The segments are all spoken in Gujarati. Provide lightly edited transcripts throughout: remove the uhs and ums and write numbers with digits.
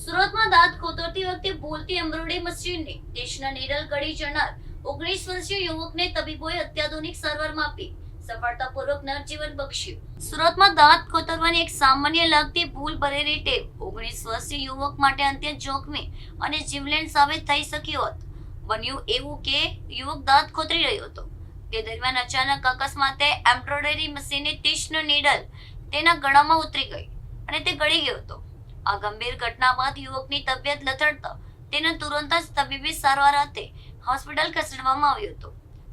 સુરતમાં દાંત કોતરતી વખતે બોલતી એમ્બ્રોઇડરી મશીનને દેશના નીડલ ગળી જનાર 19 વર્ષીય યુવકને તબીબોએ અત્યાધુનિક સારવારમાં આપી સફળતાપૂર્વક નવજીવન બક્ષ્યું. સુરતમાં દાંત કોતરવાની એક સામાન્ય લાગતી ભૂલ ભરેલી ટેવ 19 વર્ષીય યુવક માટે અત્યંત જોખમી અને જીવલેણ સાબિત થઈ શક્યો હતો. બન્યું એવું કે યુવક દાંત કોતરી રહ્યો હતો. તે દરમિયાન અચાનક અકસ્માતે એમ્બ્રોઇડરી મશીનની તીક્ષ્ણ નીડલ તેના ગળામાં ઉતરી ગઈ અને તે ગળી ગયો હતો. આ ગંભીર ઘટના બાદ યુવકની તબિયત લથડતા તેને તુરંત જ તબીબી સારવાર અર્થે હોસ્પિટલ ખસેડવામાં આવ્યો હતો.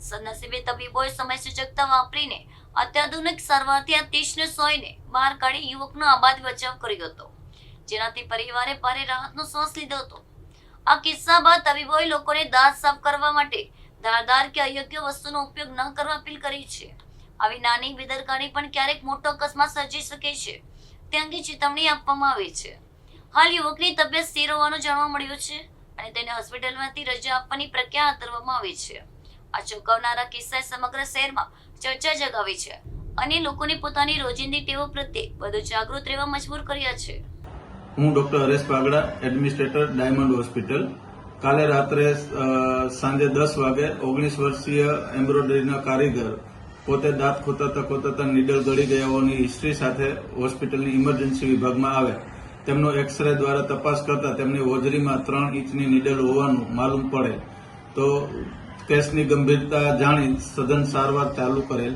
સદનસીબે તબીબોએ સમય સૂચકતા વાપરીને અત્યાધુનિક સારવારથી આ તીક્ષ્ણ સોયને બહાર કાઢી યુવકનો આબાદ બચાવ કર્યો હતો, જેનાથી પરિવારે ભારે રાહતનો શ્વાસ લીધો હતો. આ કિસ્સા બાદ તબીબોએ લોકોને દાંત સાફ કરવા માટે ધારદાર કે અયોગ્ય વસ્તુનો ઉપયોગ ન કરવા અપીલ કરી છે. આવી નાની બેદરકારી પણ ક્યારેક મોટો અકસ્માત સર્જી શકે છે તે અંગે ચેતવણી આપવામાં આવી છે. હાલ યુવકની તબિયત સ્થિર હોવાનું જાણવા મળ્યું છે અને તેને હોસ્પિટલમાંથી રજા આપવાની પ્રક્રિયા હાથ ધરવામાં આવી છે. આ ચોંકાવનારા કિસ્સાએ સમગ્ર શહેરમાં ચર્ચા જગાવી છે અને લોકોને પોતાની રોજિંદી ટેવો પ્રત્યે વધુ જાગૃત રહેવા મજબૂર કર્યા છે. હું doctor Haresh Pagada, administrator, diamond hospital. કાલે રાત્રે સાંજે 10 વાગે 19 વર્ષીય એમ્બ્રોઇડરીના કારીગર પોતે દાંત ખોતરતા નીડલ ગળી ગયા હોવાની હિસ્ટ્રી સાથે હોસ્પિટલની ઇમરજન્સી વિભાગમાં આવ્યા. તેમનો એક્સરે દ્વારા તપાસ કરતા તેમની હોજરીમાં 3 ઇંચની નીડલ હોવાનું માલુમ પડે તો કેસની ગંભીરતા જાણી સઘન સારવાર ચાલુ કરેલ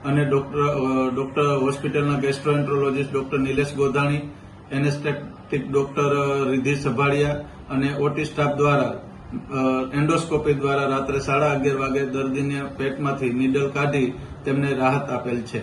અને ડોક્ટર હોસ્પિટલના gastroenterologist doctor Nilesh Godhani, anaesthetic doctor Riddhi Sabhadiya અને ઓટી સ્ટાફ દ્વારા એન્ડોસ્કોપી દ્વારા રાત્રે 11:30 વાગે દર્દીને પેટમાંથી નીડલ કાઢી તેમને રાહત આપેલ છે.